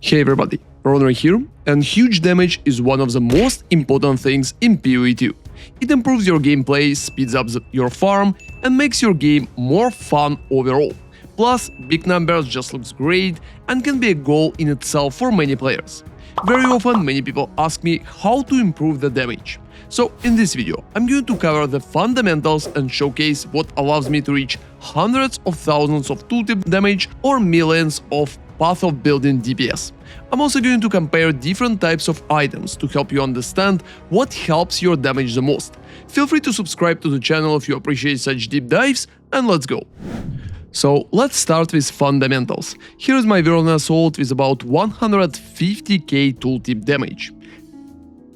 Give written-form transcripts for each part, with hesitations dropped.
Hey everybody, ronarray here, and huge damage is one of the most important things in PoE 2. It improves your gameplay, speeds up your farm, and makes your game more fun overall. Plus, big numbers just looks great and can be a goal in itself for many players. Very often, many people ask me how to improve the damage. So, in this video, I'm going to cover the fundamentals and showcase what allows me to reach hundreds of thousands of tooltip damage or millions of path of building DPS. I'm also going to compare different types of items to help you understand what helps your damage the most. Feel free to subscribe to the channel if you appreciate such deep dives, and let's go! So let's start with fundamentals. Here is my Whirling Assault with about 150k tooltip damage.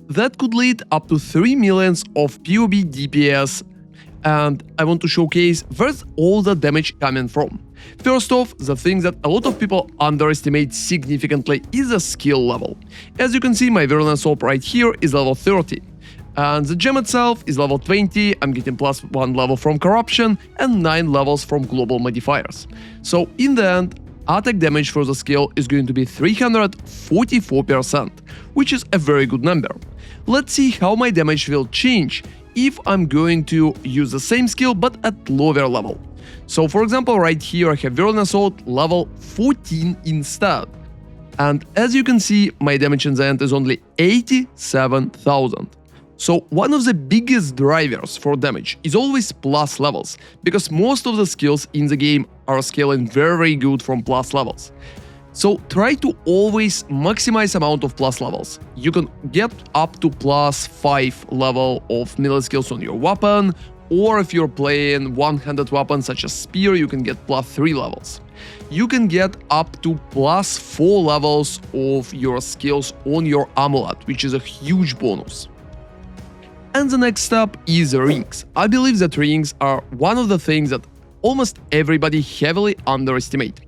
That could lead up to 3 millions of PoB DPS, and I want to showcase where's all the damage coming from. First off, the thing that a lot of people underestimate significantly is the skill level. As you can see, my Whirling Assault right here is level 30. And the gem itself is level 20, I'm getting plus 1 level from corruption and 9 levels from global modifiers. So in the end, attack damage for the skill is going to be 344%, which is a very good number. Let's see how my damage will change if I'm going to use the same skill but at lower level. So for example, right here I have Whirling Assault level 14 instead. And as you can see, my damage in the end is only 87,000. So one of the biggest drivers for damage is always plus levels, because most of the skills in the game are scaling very good from plus levels. So try to always maximize amount of plus levels. You can get up to plus 5 level of melee skills on your weapon, or if you're playing one-handed weapons such as spear, you can get plus 3 levels. You can get up to plus 4 levels of your skills on your amulet, which is a huge bonus. And the next step is rings. I believe that rings are one of the things that almost everybody heavily underestimate.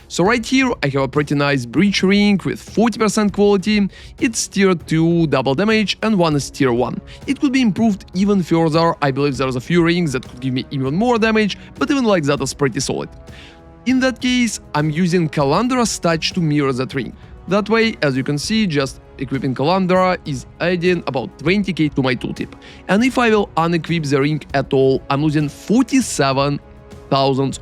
So right here I have a pretty nice breach ring with 40% quality, it's tier 2 double damage and one is tier 1. It could be improved even further. I believe there's a few rings that could give me even more damage, but even like that is pretty solid. In that case, I'm using Calandra's touch to mirror that ring. That way, as you can see, just equipping Calandra is adding about 20k to my tooltip. And if I will unequip the ring at all, I'm losing 47,000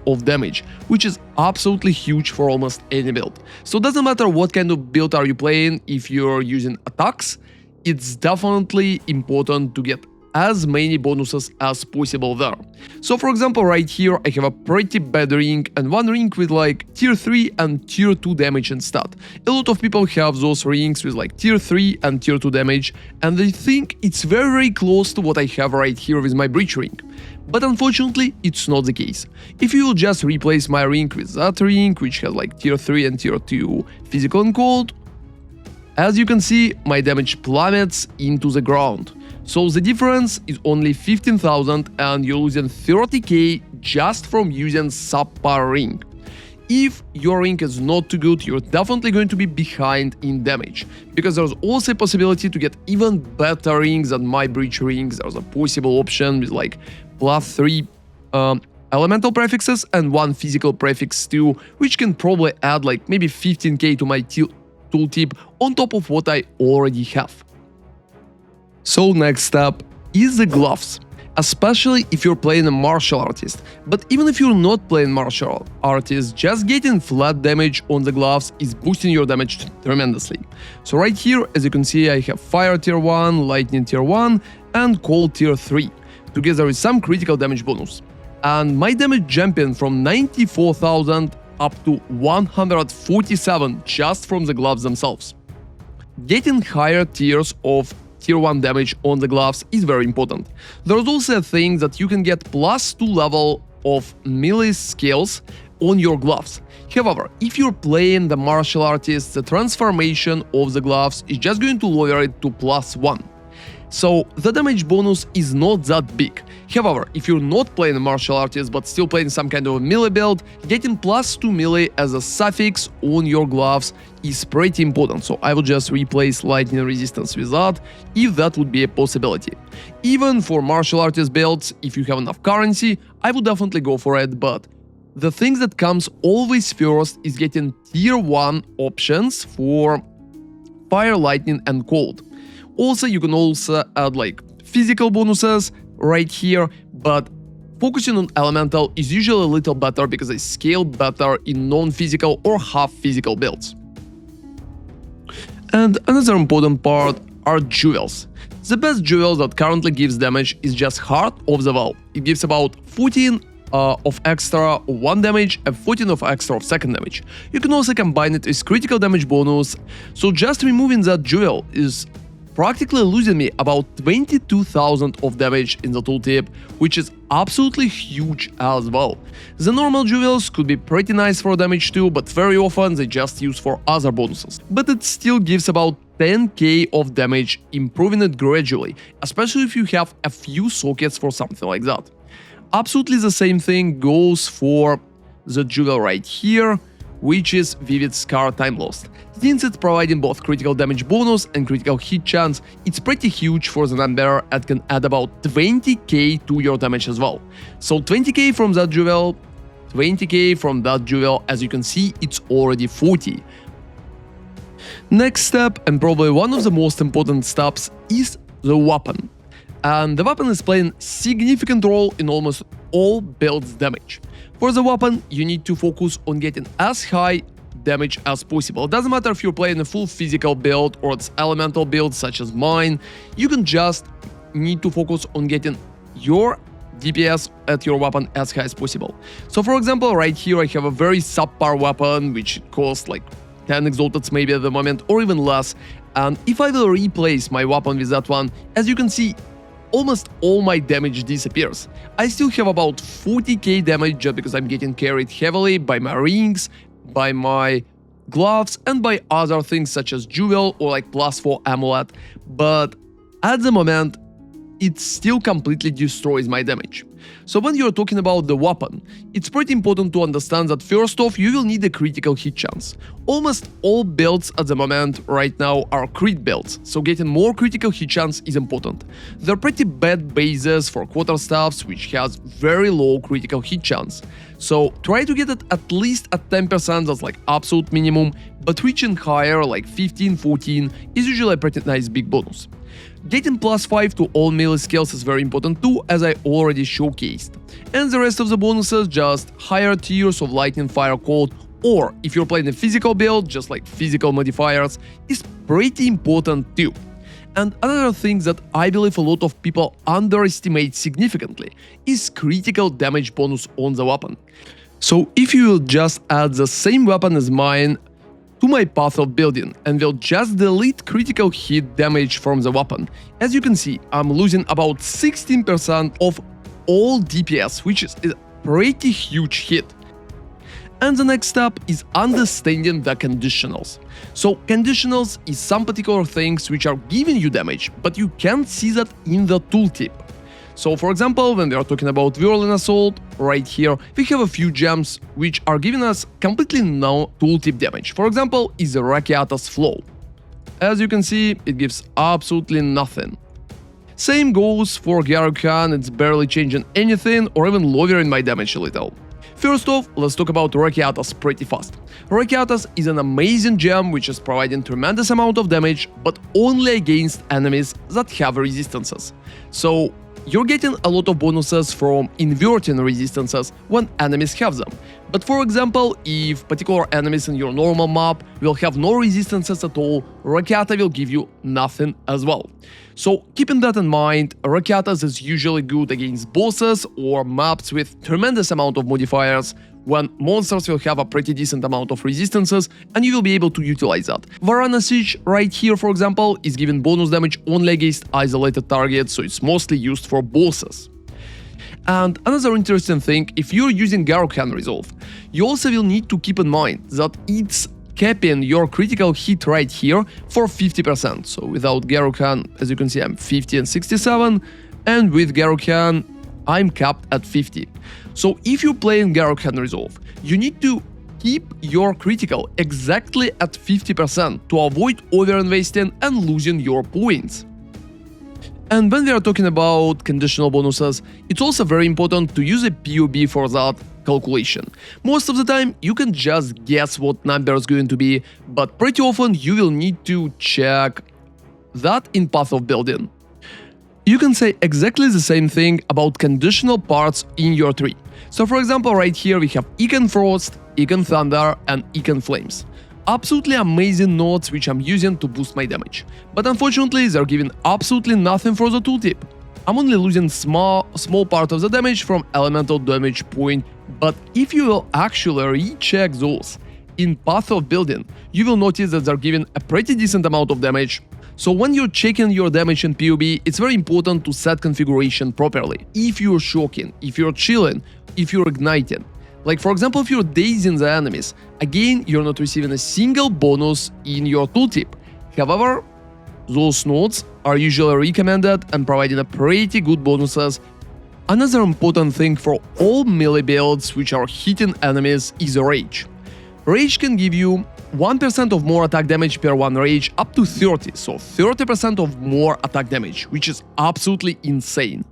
of damage, which is absolutely huge for almost any build. So it doesn't matter what kind of build are you playing, if you're using attacks, it's definitely important to get as many bonuses as possible there. So for example, right here I have a pretty bad ring and one ring with like tier 3 and tier 2 damage instead. A lot of people have those rings with like tier 3 and tier 2 damage, and they think it's very close to what I have right here with my breach ring. But unfortunately, it's not the case. If you will just replace my ring with that ring, which has like tier 3 and tier 2 physical and cold, as you can see, my damage plummets into the ground. So the difference is only 15,000 and you're losing 30k just from using subpar ring. If your ring is not too good, you're definitely going to be behind in damage, because there's also a possibility to get even better rings than my breach rings. There's a possible option with like plus 3 elemental prefixes and 1 physical prefix too, which can probably add like maybe 15k to my tooltip on top of what I already have. So next step is the gloves, especially if you're playing a martial artist. But even if you're not playing martial artist, just getting flat damage on the gloves is boosting your damage tremendously. So right here, as you can see, I have fire tier 1, lightning tier 1 and cold tier 3, together with some critical damage bonus. And my damage jumping from 94,000 up to 147 just from the gloves themselves. Getting higher tiers of tier 1 damage on the gloves is very important. There's also a thing that you can get plus 2 level of melee skills on your gloves. However, if you're playing the martial artist, the transformation of the gloves is just going to lower it to plus 1. So the damage bonus is not that big. However, if you're not playing a martial artist but still playing some kind of a melee build, getting plus 2 melee as a suffix on your gloves is pretty important. So I will just replace lightning resistance with that, if that would be a possibility. Even for martial artist builds, if you have enough currency, I would definitely go for it, but the thing that comes always first is getting tier 1 options for fire, lightning and cold. Also, you can also add like physical bonuses right here, but focusing on elemental is usually a little better because they scale better in non-physical or half-physical builds. And another important part are jewels. The best jewel that currently gives damage is just Heart of the Well. It gives about 14 of extra 1 damage and 14 of extra of 2nd damage. You can also combine it with critical damage bonus, so just removing that jewel is practically losing me about 22,000 of damage in the tooltip, which is absolutely huge as well. The normal jewels could be pretty nice for damage too, but very often they just use for other bonuses. But it still gives about 10k of damage, improving it gradually, especially if you have a few sockets for something like that. Absolutely the same thing goes for the jewel right here, which is Vivid Scar Time Lost. Since it's providing both critical damage bonus and critical hit chance, it's pretty huge for the number and can add about 20k to your damage as well. So 20k from that jewel, 20k from that jewel, as you can see, it's already 40. Next step, and probably one of the most important steps, is the weapon. And the weapon is playing significant role in almost all builds damage. For the weapon, you need to focus on getting as high damage as possible. It doesn't matter if you're playing a full physical build or it's elemental build such as mine, you can just need to focus on getting your DPS at your weapon as high as possible. So for example, right here I have a very subpar weapon which costs like 10 exalteds maybe at the moment or even less, and if I will replace my weapon with that one, as you can see, almost all my damage disappears. I still have about 40k damage just because I'm getting carried heavily by my rings, by my gloves and by other things such as jewel or like +4 amulet, but at the moment it still completely destroys my damage. So when you're talking about the weapon, it's pretty important to understand that first off you will need a critical hit chance. Almost all builds at the moment right now are crit builds, so getting more critical hit chance is important. There are pretty bad bases for quarterstaffs which has very low critical hit chance, so try to get it at least at 10%, that's like absolute minimum, but reaching higher like 15-14 is usually a pretty nice big bonus. Getting +5 to all melee skills is very important too, as I already showcased. And the rest of the bonuses, just higher tiers of lightning, fire, cold, or if you're playing a physical build, just like physical modifiers, is pretty important too. And another thing that I believe a lot of people underestimate significantly is critical damage bonus on the weapon. So if you will just add the same weapon as mine to my path of building and will just delete critical hit damage from the weapon, as you can see, I'm losing about 16% of all DPS, which is a pretty huge hit. And the next step is understanding the conditionals. So conditionals is some particular things which are giving you damage, but you can't see that in the tooltip. So for example, when we are talking about Whirling Assault, right here, we have a few gems which are giving us completely no tooltip damage. For example, is the Rakiata's Flow. As you can see, it gives absolutely nothing. Same goes for Gyarukan, it's barely changing anything or even lowering my damage a little. First off, let's talk about Rakiatas pretty fast. Rakiatas is an amazing gem which is providing tremendous amount of damage, but only against enemies that have resistances. So you're getting a lot of bonuses from inverting resistances when enemies have them. But for example, if particular enemies in your normal map will have no resistances at all, Rakiata will give you nothing as well. So keeping that in mind, Rakiatas is usually good against bosses or maps with tremendous amount of modifiers, when monsters will have a pretty decent amount of resistances and you will be able to utilize that. Varana Siege right here, for example, is giving bonus damage only against isolated targets, so it's mostly used for bosses. And another interesting thing, if you're using Gyarukan Resolve, you also will need to keep in mind that it's capping your critical hit right here for 50%. So without Gyarukan, as you can see, I'm 50 and 67, and with Gyarukan, I'm capped at 50. So if you're playing Gyarukan Resolve, you need to keep your critical exactly at 50% to avoid overinvesting and losing your points. And when we are talking about conditional bonuses, it's also very important to use a PoE for that, calculation. Most of the time, you can just guess what number is going to be, but pretty often you will need to check that in path of building. You can say exactly the same thing about conditional parts in your tree. So for example, right here we have Econ Frost, Econ Thunder, and Econ Flames. Absolutely amazing nodes which I'm using to boost my damage. But unfortunately, they're giving absolutely nothing for the tooltip. I'm only losing small part of the damage from elemental damage point, but if you will actually recheck those in path of building, you will notice that they're giving a pretty decent amount of damage. So when you're checking your damage in PoE, it's very important to set configuration properly. If you're shocking, if you're chilling, if you're igniting. Like for example, if you're dazing the enemies, again, you're not receiving a single bonus in your tooltip. However, those nodes are usually recommended and providing a pretty good bonuses. Another important thing for all melee builds which are hitting enemies is Rage. Rage can give you 1% of more attack damage per 1 rage up to 30, so 30% of more attack damage, which is absolutely insane.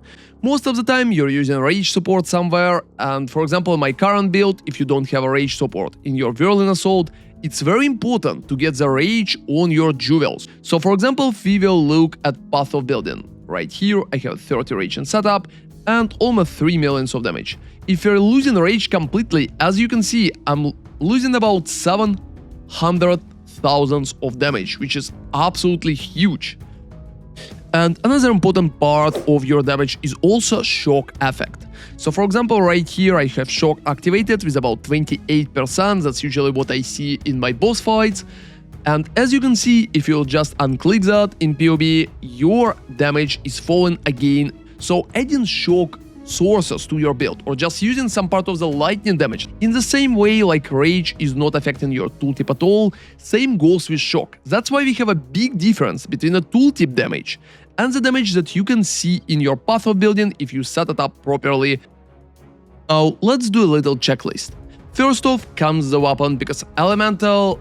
Most of the time you're using rage support somewhere, and for example in my current build, if you don't have a rage support in your Whirling Assault, it's very important to get the rage on your jewels. So for example, if we will look at path of building. Right here I have 30 rage in setup and almost 3 million of damage. If you're losing rage completely, as you can see, I'm losing about 700,000 of damage, which is absolutely huge. And another important part of your damage is also shock effect. So for example, right here I have shock activated with about 28%, that's usually what I see in my boss fights. And as you can see, if you'll just unclick that in PoE, your damage is falling again. So adding shock sources to your build or just using some part of the lightning damage in the same way like rage is not affecting your tooltip at all, same goes with shock. That's why we have a big difference between the tooltip damage and the damage that you can see in your path of building if you set it up properly. Now let's do a little checklist. First off comes the weapon, because elemental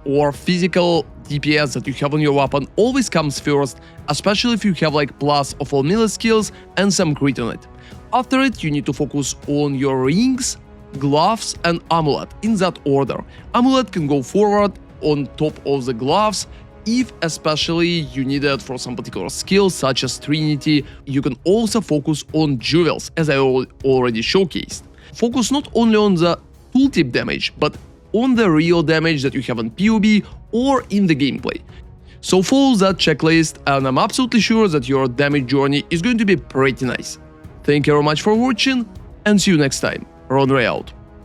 or physical DPS that you have on your weapon always comes first, especially if you have like plus of all melee skills and some crit on it. After it, you need to focus on your rings, gloves and amulet, in that order. Amulet can go forward on top of the gloves, if especially you need it for some particular skill such as Trinity. You can also focus on jewels, as I already showcased. Focus not only on the tooltip damage, but on the real damage that you have in PoE or in the gameplay. So follow that checklist and I'm absolutely sure that your damage journey is going to be pretty nice. Thank you very much for watching and see you next time. ronarray out.